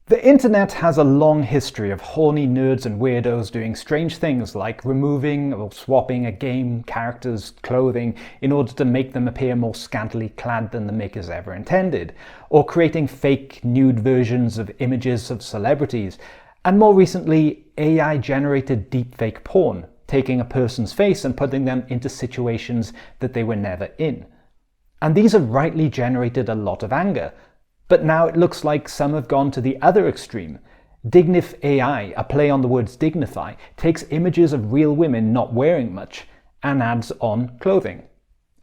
The internet has a long history of horny nerds and weirdos doing strange things like removing or swapping a game character's clothing in order to make them appear more scantily clad than the makers ever intended, or creating fake nude versions of images of celebrities, and more recently, AI-generated deepfake porn, taking a person's face and putting them into situations that they were never in. And these have rightly generated a lot of anger. But now it looks like some have gone to the other extreme. dignifAI, a play on the words dignify, takes images of real women not wearing much and adds on clothing,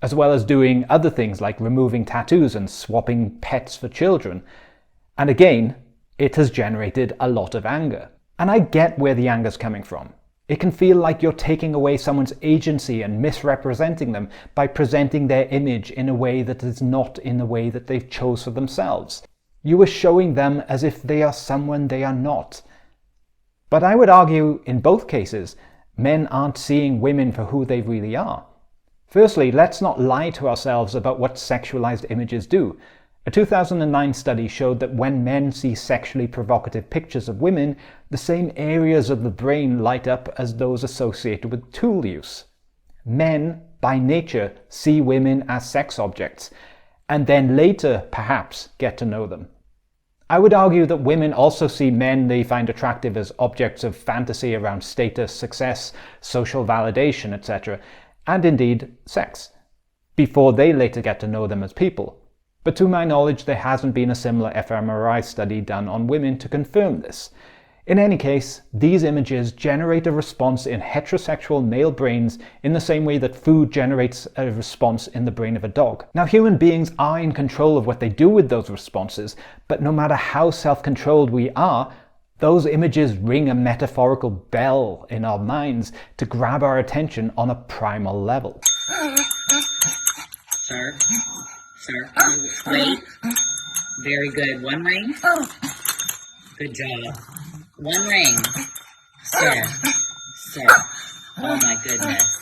as well as doing other things like removing tattoos and swapping pets for children. And again, it has generated a lot of anger. And I get where the anger's coming from. It can feel like you're taking away someone's agency and misrepresenting them by presenting their image in a way that is not in the way that they've chose for themselves. You are showing them as if they are someone they are not. But I would argue in both cases, men aren't seeing women for who they really are. Firstly, let's not lie to ourselves about what sexualized images do. A 2009 study showed that when men see sexually provocative pictures of women, the same areas of the brain light up as those associated with tool use. Men, by nature, see women as sex objects, and then later, perhaps, get to know them. I would argue that women also see men they find attractive as objects of fantasy around status, success, social validation, etc., and indeed, sex, before they later get to know them as people. But to my knowledge, there hasn't been a similar fMRI study done on women to confirm this. In any case, these images generate a response in heterosexual male brains in the same way that food generates a response in the brain of a dog. Now, human beings are in control of what they do with those responses, but no matter how self-controlled we are, those images ring a metaphorical bell in our minds to grab our attention on a primal level. Sir? Sir, wait. Very good. One ring. Good job. One ring. Sir. Sir. Oh my goodness.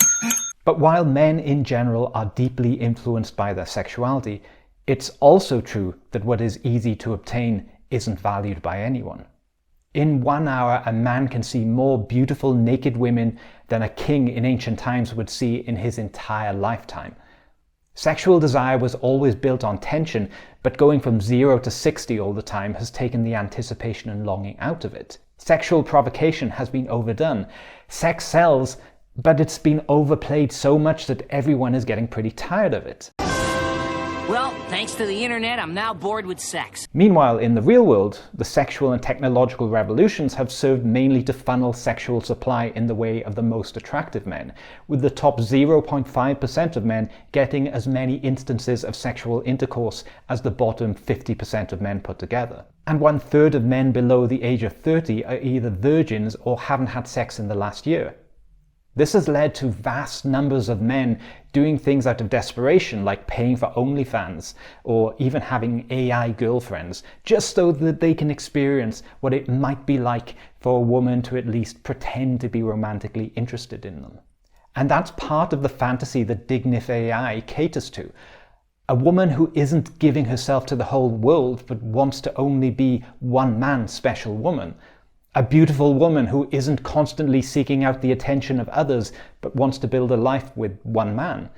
But while men in general are deeply influenced by their sexuality, it's also true that what is easy to obtain isn't valued by anyone. In 1 hour, a man can see more beautiful naked women than a king in ancient times would see in his entire lifetime. Sexual desire was always built on tension, but going from 0 to 60 all the time has taken the anticipation and longing out of it. Sexual provocation has been overdone. Sex sells, but it's been overplayed so much that everyone is getting pretty tired of it. Well, thanks to the internet, I'm now bored with sex. Meanwhile, in the real world, the sexual and technological revolutions have served mainly to funnel sexual supply in the way of the most attractive men, with the top 0.5% of men getting as many instances of sexual intercourse as the bottom 50% of men put together. And 1/3 of men below the age of 30 are either virgins or haven't had sex in the last year. This has led to vast numbers of men doing things out of desperation, like paying for OnlyFans, or even having AI girlfriends, just so that they can experience what it might be like for a woman to at least pretend to be romantically interested in them. And that's part of the fantasy that dignifAI caters to. A woman who isn't giving herself to the whole world, but wants to only be one man's special woman. A beautiful woman who isn't constantly seeking out the attention of others, but wants to build a life with one man.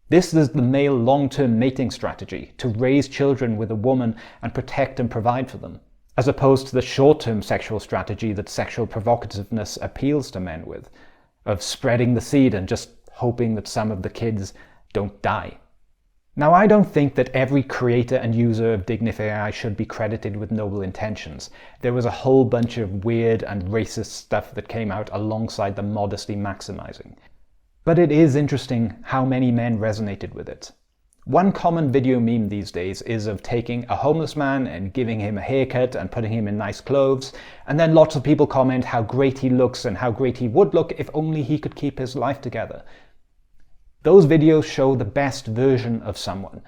This is the male long-term mating strategy, to raise children with a woman and protect and provide for them, as opposed to the short-term sexual strategy that sexual provocativeness appeals to men with, of spreading the seed and just hoping that some of the kids don't die. Now, I don't think that every creator and user of dignifAI should be credited with noble intentions. There was a whole bunch of weird and racist stuff that came out alongside the modesty maximizing. But it is interesting how many men resonated with it. One common video meme these days is of taking a homeless man and giving him a haircut and putting him in nice clothes, and then lots of people comment how great he looks and how great he would look if only he could keep his life together. Those videos show the best version of someone,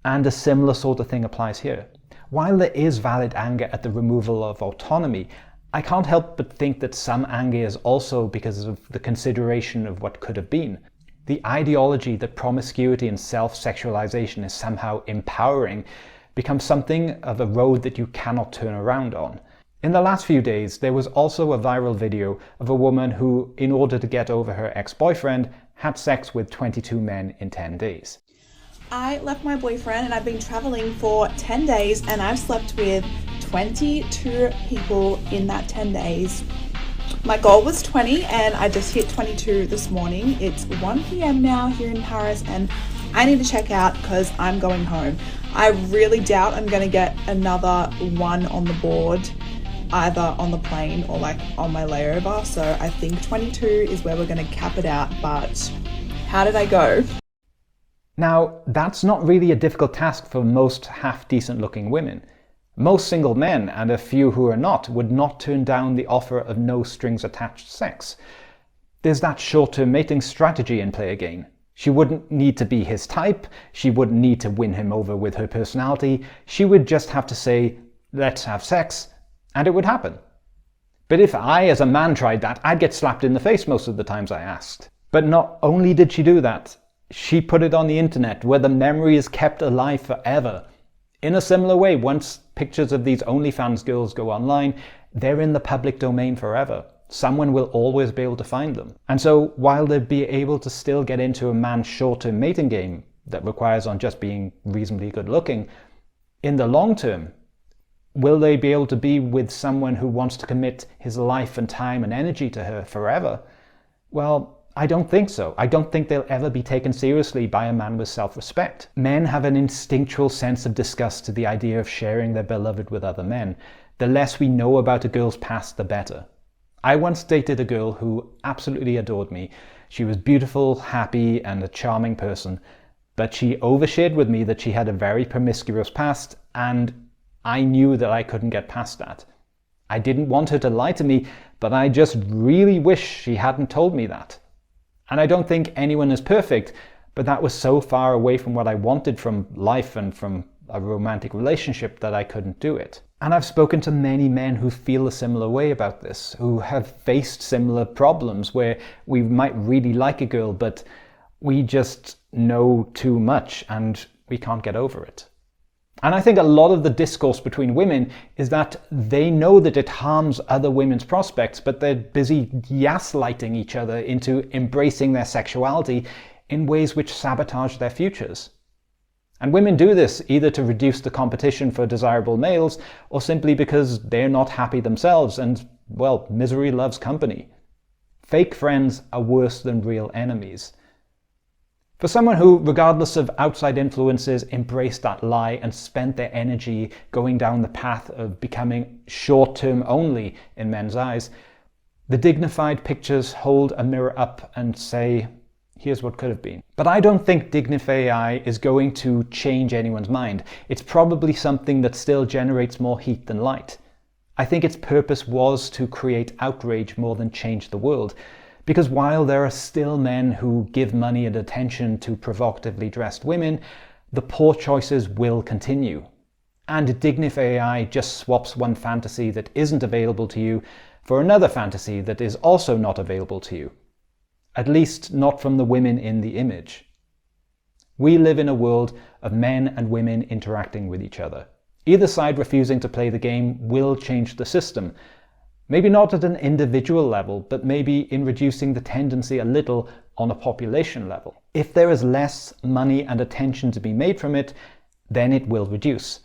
and a similar sort of thing applies here. While there is valid anger at the removal of autonomy, I can't help but think that some anger is also because of the consideration of what could have been. The ideology that promiscuity and self-sexualization is somehow empowering become something of a road that you cannot turn around on. In the last few days, there was also a viral video of a woman who, in order to get over her ex-boyfriend, had sex with 22 men in 10 days. I left my boyfriend and I've been traveling for 10 days and I've slept with 22 people in that 10 days. My goal was 20 and I just hit 22 this morning. It's 1 p.m. now here in Paris and I need to check out because I'm going home. I really doubt I'm going to get another one on the board, either on the plane or like on my layover. So I think 22 is where we're going to cap it out, but how did I go? Now, that's not really a difficult task for most half-decent looking women. Most single men, and a few who are not, would not turn down the offer of no strings attached sex. There's that short-term mating strategy in play again. She wouldn't need to be his type, she wouldn't need to win him over with her personality, she would just have to say, let's have sex, and it would happen. But if I, as a man, tried that, I'd get slapped in the face most of the times I asked. But not only did she do that, she put it on the internet where the memory is kept alive forever. In a similar way, once pictures of these OnlyFans girls go online, they're in the public domain forever. Someone will always be able to find them. And so while they'd be able to still get into a man's short-term mating game that requires on just being reasonably good looking, in the long term, will they be able to be with someone who wants to commit his life and time and energy to her forever? Well, I don't think so. I don't think they'll ever be taken seriously by a man with self-respect. Men have an instinctual sense of disgust to the idea of sharing their beloved with other men. The less we know about a girl's past, the better. I once dated a girl who absolutely adored me. She was beautiful, happy, and a charming person, but she overshared with me that she had a very promiscuous past, and I knew that I couldn't get past that. I didn't want her to lie to me, but I just really wish she hadn't told me that. And I don't think anyone is perfect, but that was so far away from what I wanted from life and from a romantic relationship that I couldn't do it. And I've spoken to many men who feel a similar way about this, who have faced similar problems where we might really like a girl, but we just know too much and we can't get over it. And I think a lot of the discourse between women is that they know that it harms other women's prospects, but they're busy gaslighting each other into embracing their sexuality in ways which sabotage their futures. And women do this either to reduce the competition for desirable males or simply because they're not happy themselves and, well, misery loves company. Fake friends are worse than real enemies. For someone who, regardless of outside influences, embraced that lie and spent their energy going down the path of becoming short-term only in men's eyes, the dignified pictures hold a mirror up and say, here's what could have been. But I don't think dignifAI is going to change anyone's mind. It's probably something that still generates more heat than light. I think its purpose was to create outrage more than change the world. Because while there are still men who give money and attention to provocatively dressed women, the poor choices will continue. And dignifAI just swaps one fantasy that isn't available to you for another fantasy that is also not available to you. At least not from the women in the image. We live in a world of men and women interacting with each other. Either side refusing to play the game will change the system. Maybe not at an individual level, but maybe in reducing the tendency a little on a population level. If there is less money and attention to be made from it, then it will reduce.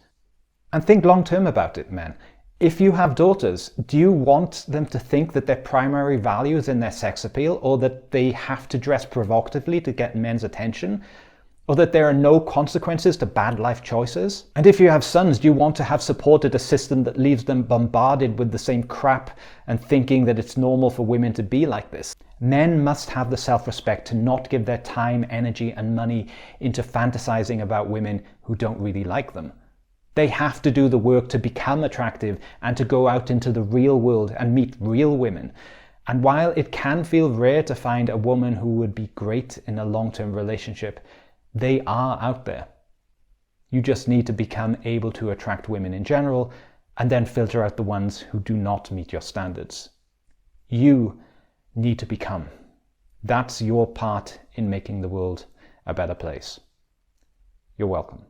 And think long term about it, men. If you have daughters, do you want them to think that their primary value is in their sex appeal, or that they have to dress provocatively to get men's attention? Or that there are no consequences to bad life choices? And if you have sons, do you want to have supported a system that leaves them bombarded with the same crap and thinking that it's normal for women to be like this? Men must have the self-respect to not give their time, energy, and money into fantasizing about women who don't really like them. They have to do the work to become attractive and to go out into the real world and meet real women. And while it can feel rare to find a woman who would be great in a long-term relationship, they are out there. You just need to become able to attract women in general and then filter out the ones who do not meet your standards. You need to become. That's your part in making the world a better place. You're welcome.